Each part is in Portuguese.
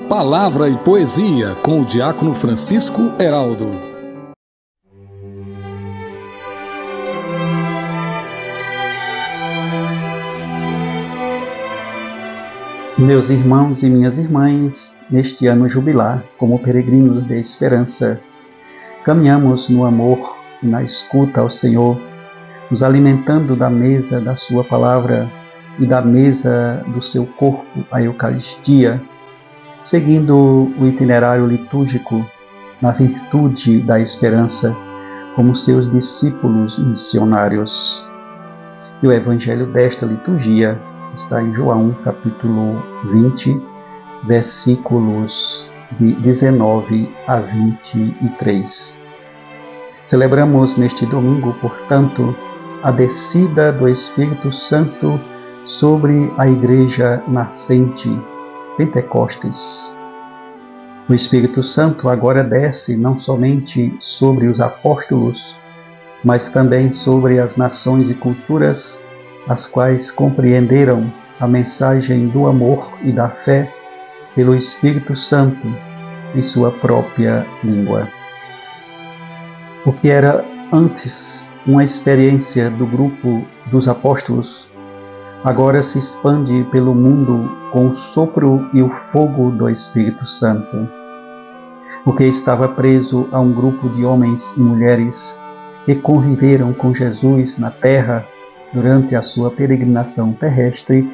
Palavra e Poesia, com o diácono Francisco Heraldo. Meus irmãos e minhas irmãs, neste ano jubilar, como peregrinos de esperança, caminhamos no amor e na escuta ao Senhor, nos alimentando da mesa da sua palavra e da mesa do seu corpo, a Eucaristia, seguindo o itinerário litúrgico na virtude da esperança, como seus discípulos missionários. E o evangelho desta liturgia está em João, capítulo 20, versículos de 19 a 23. Celebramos neste domingo, portanto, a descida do Espírito Santo sobre a Igreja nascente, Pentecostes. O Espírito Santo agora desce não somente sobre os apóstolos, mas também sobre as nações e culturas, as quais compreenderam a mensagem do amor e da fé pelo Espírito Santo em sua própria língua. O que era antes uma experiência do grupo dos apóstolos, agora se expande pelo mundo com o sopro e o fogo do Espírito Santo. O que estava preso a um grupo de homens e mulheres que conviveram com Jesus na terra durante a sua peregrinação terrestre,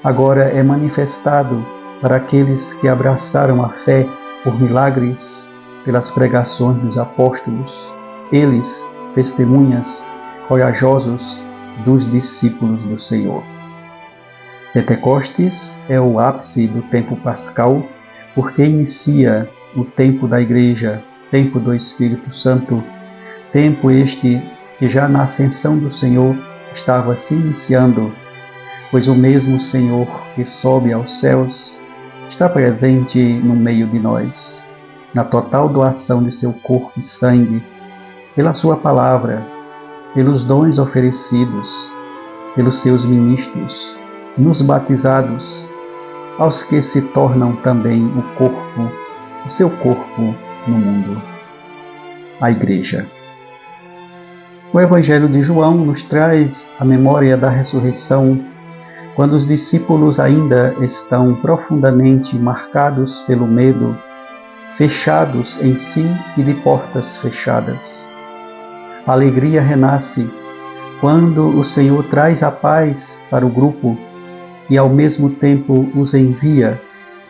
agora é manifestado para aqueles que abraçaram a fé por milagres, pelas pregações dos apóstolos, eles, testemunhas corajosos dos discípulos do Senhor. Pentecostes é o ápice do tempo pascal, porque inicia o tempo da Igreja, tempo do Espírito Santo, tempo este que já na ascensão do Senhor estava se iniciando, pois o mesmo Senhor que sobe aos céus está presente no meio de nós, na total doação de seu corpo e sangue, pela sua palavra, pelos dons oferecidos, pelos seus ministros, nos batizados, aos que se tornam também o seu corpo no mundo, a Igreja. O Evangelho de João nos traz a memória da ressurreição, quando os discípulos ainda estão profundamente marcados pelo medo, fechados em si e de portas fechadas. A alegria renasce quando o Senhor traz a paz para o grupo e ao mesmo tempo os envia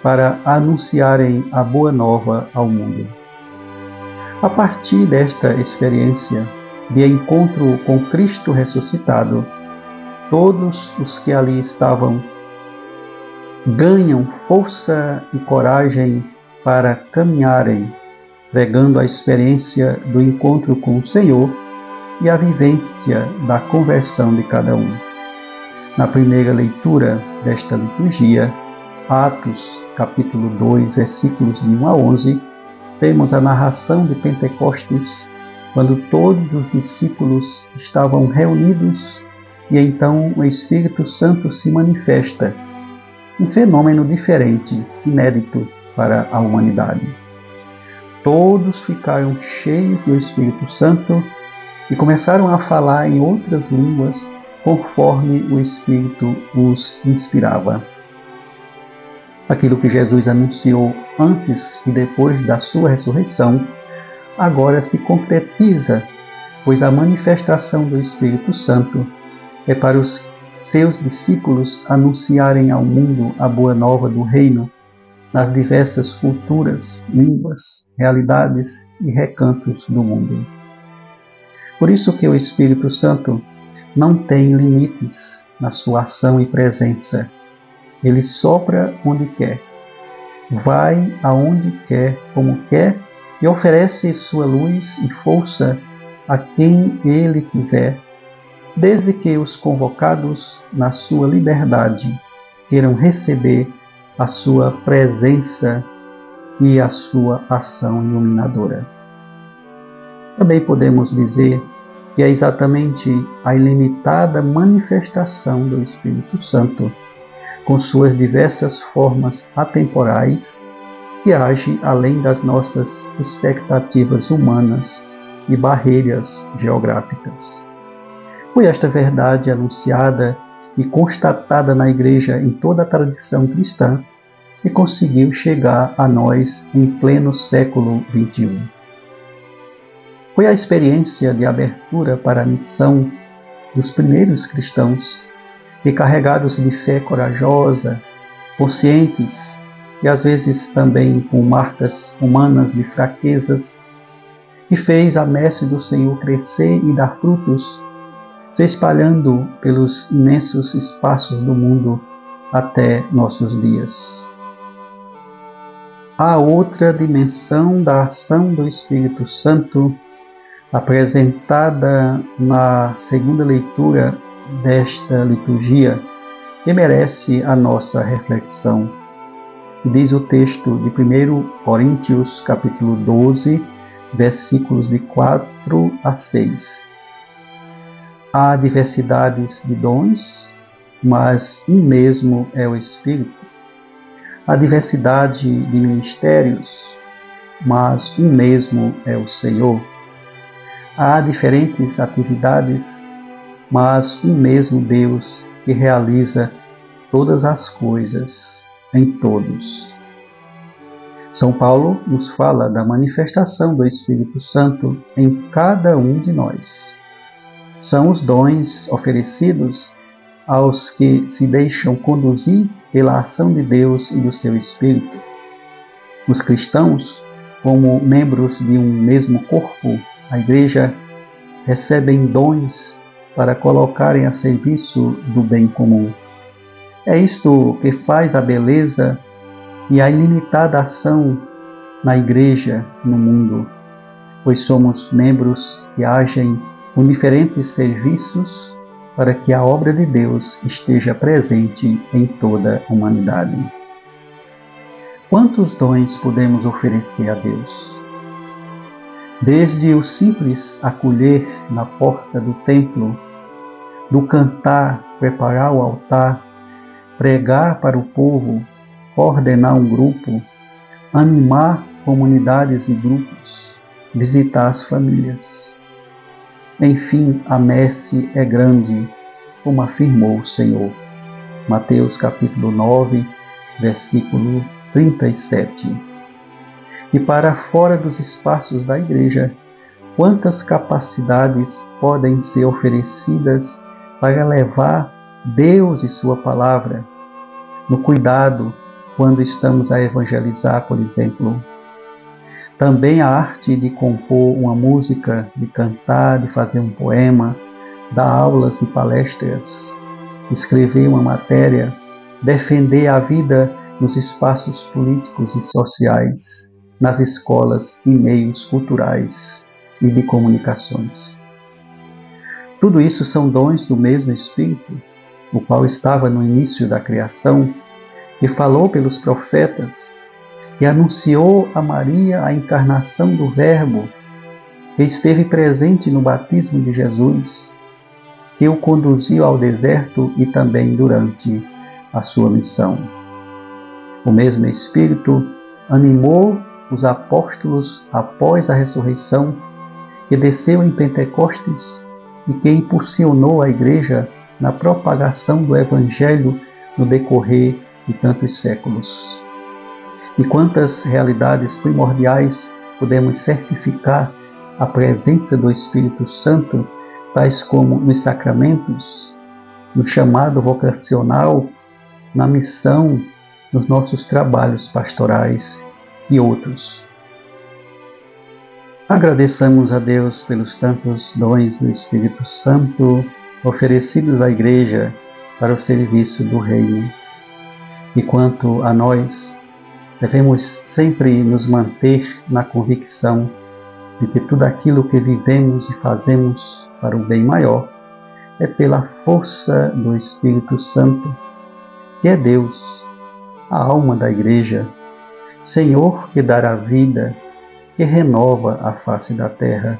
para anunciarem a boa nova ao mundo. A partir desta experiência de encontro com Cristo ressuscitado, todos os que ali estavam ganham força e coragem para caminharem, pregando a experiência do encontro com o Senhor e a vivência da conversão de cada um. Na primeira leitura desta liturgia, Atos, capítulo 2, versículos de 1 a 11, temos a narração de Pentecostes, quando todos os discípulos estavam reunidos e então o Espírito Santo se manifesta, um fenômeno diferente, inédito para a humanidade. Todos ficaram cheios do Espírito Santo e começaram a falar em outras línguas conforme o Espírito os inspirava. Aquilo que Jesus anunciou antes e depois da sua ressurreição, agora se concretiza, pois a manifestação do Espírito Santo é para os seus discípulos anunciarem ao mundo a boa nova do reino, nas diversas culturas, línguas, realidades e recantos do mundo. Por isso que o Espírito Santo não tem limites na sua ação e presença. Ele sopra onde quer, vai aonde quer, como quer, e oferece sua luz e força a quem ele quiser, desde que os convocados na sua liberdade queiram receber a sua presença e a sua ação iluminadora. Também podemos dizer que é exatamente a ilimitada manifestação do Espírito Santo, com suas diversas formas atemporais, que age além das nossas expectativas humanas e barreiras geográficas. Foi esta verdade anunciada e constatada na Igreja em toda a tradição cristã que conseguiu chegar a nós em pleno século XXI. Foi a experiência de abertura para a missão dos primeiros cristãos, que, carregados de fé corajosa, conscientes e às vezes também com marcas humanas de fraquezas, que fez a messe do Senhor crescer e dar frutos, se espalhando pelos imensos espaços do mundo até nossos dias. Há outra dimensão da ação do Espírito Santo apresentada na segunda leitura desta liturgia, que merece a nossa reflexão. Diz o texto de 1 Coríntios, capítulo 12, versículos de 4 a 6. Há diversidades de dons, mas um mesmo é o Espírito. Há diversidade de ministérios, mas um mesmo é o Senhor. Há diferentes atividades, mas um mesmo Deus que realiza todas as coisas em todos. São Paulo nos fala da manifestação do Espírito Santo em cada um de nós. São os dons oferecidos aos que se deixam conduzir pela ação de Deus e do seu Espírito. Os cristãos, como membros de um mesmo corpo, a Igreja, recebem dons para colocarem a serviço do bem comum. É isto que faz a beleza e a ilimitada ação na Igreja no mundo, pois somos membros que agem com diferentes serviços para que a obra de Deus esteja presente em toda a humanidade. Quantos dons podemos oferecer a Deus? Desde o simples acolher na porta do templo, do cantar, preparar o altar, pregar para o povo, coordenar um grupo, animar comunidades e grupos, visitar as famílias. Enfim, a messe é grande, como afirmou o Senhor. Mateus capítulo 9, versículo 37. E para fora dos espaços da Igreja, quantas capacidades podem ser oferecidas para levar Deus e sua palavra no cuidado quando estamos a evangelizar, por exemplo. Também a arte de compor uma música, de cantar, de fazer um poema, dar aulas e palestras, escrever uma matéria, defender a vida nos espaços políticos e sociais, nas escolas e meios culturais e de comunicações. Tudo isso são dons do mesmo Espírito, o qual estava no início da criação, que falou pelos profetas, que anunciou a Maria a encarnação do Verbo, que esteve presente no batismo de Jesus, que o conduziu ao deserto e também durante a sua missão. O mesmo Espírito animou os apóstolos após a ressurreição, que desceu em Pentecostes e que impulsionou a Igreja na propagação do Evangelho no decorrer de tantos séculos. E quantas realidades primordiais podemos certificar a presença do Espírito Santo, tais como nos sacramentos, no chamado vocacional, na missão, nos nossos trabalhos pastorais e outros. Agradeçamos a Deus pelos tantos dons do Espírito Santo oferecidos à Igreja para o serviço do Reino. E quanto a nós, devemos sempre nos manter na convicção de que tudo aquilo que vivemos e fazemos para o bem maior é pela força do Espírito Santo, que é Deus, a alma da Igreja, Senhor que dá a vida, que renova a face da terra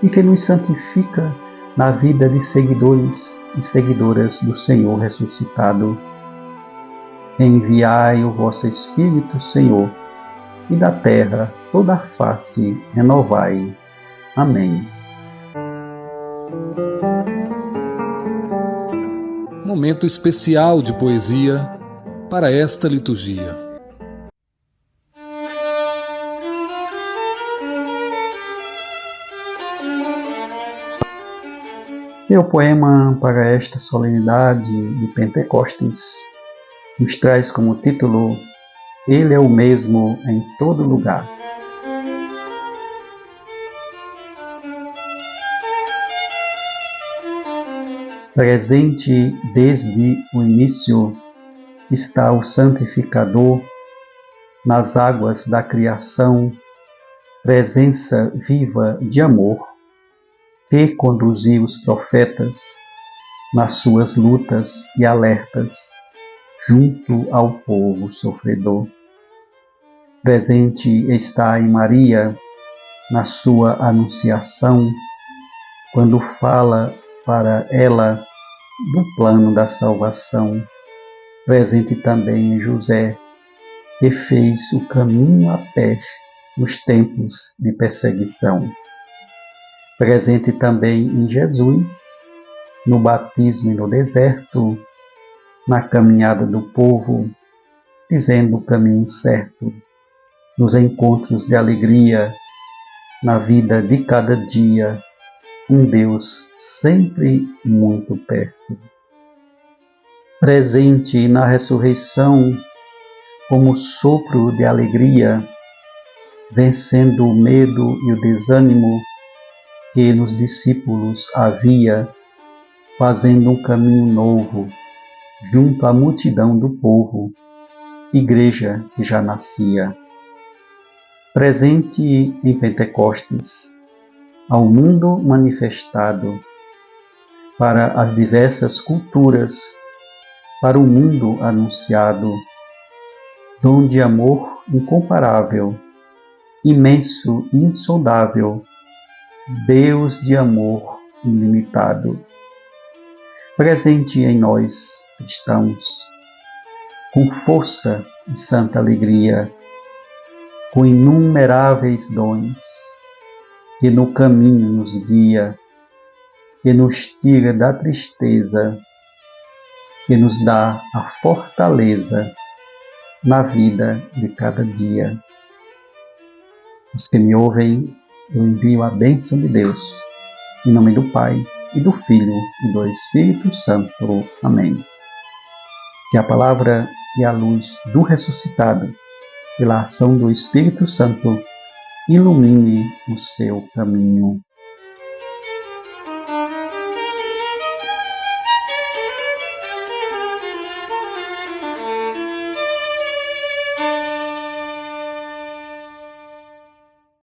e que nos santifica na vida de seguidores e seguidoras do Senhor ressuscitado. Enviai o vosso Espírito, Senhor, e da terra toda a face renovai. Amém. Momento especial de poesia para esta liturgia. Meu poema para esta solenidade de Pentecostes nos traz como título Ele é o mesmo em todo lugar. Presente desde o início está o Santificador nas águas da criação, presença viva de amor que conduziu os profetas nas suas lutas e alertas junto ao povo sofredor. Presente está em Maria na sua anunciação, quando fala para ela do plano da salvação. Presente também em José, que fez o caminho a pé nos tempos de perseguição. Presente também em Jesus, no batismo e no deserto, na caminhada do povo, dizendo o caminho certo, nos encontros de alegria, na vida de cada dia, um Deus sempre muito perto. Presente na ressurreição, como sopro de alegria, vencendo o medo e o desânimo que nos discípulos havia, fazendo um caminho novo, junto à multidão do povo, igreja que já nascia. Presente em Pentecostes, ao mundo manifestado, para as diversas culturas, para o mundo anunciado, dom de amor incomparável, imenso e insondável, Deus de amor ilimitado. Presente em nós, cristãos, com força e santa alegria, com inumeráveis dons, que no caminho nos guia, que nos tira da tristeza, que nos dá a fortaleza na vida de cada dia. Os que me ouvem, eu envio a bênção de Deus, em nome do Pai, e do Filho, e do Espírito Santo. Amém. Que a palavra e a luz do ressuscitado, pela ação do Espírito Santo, ilumine o seu caminho.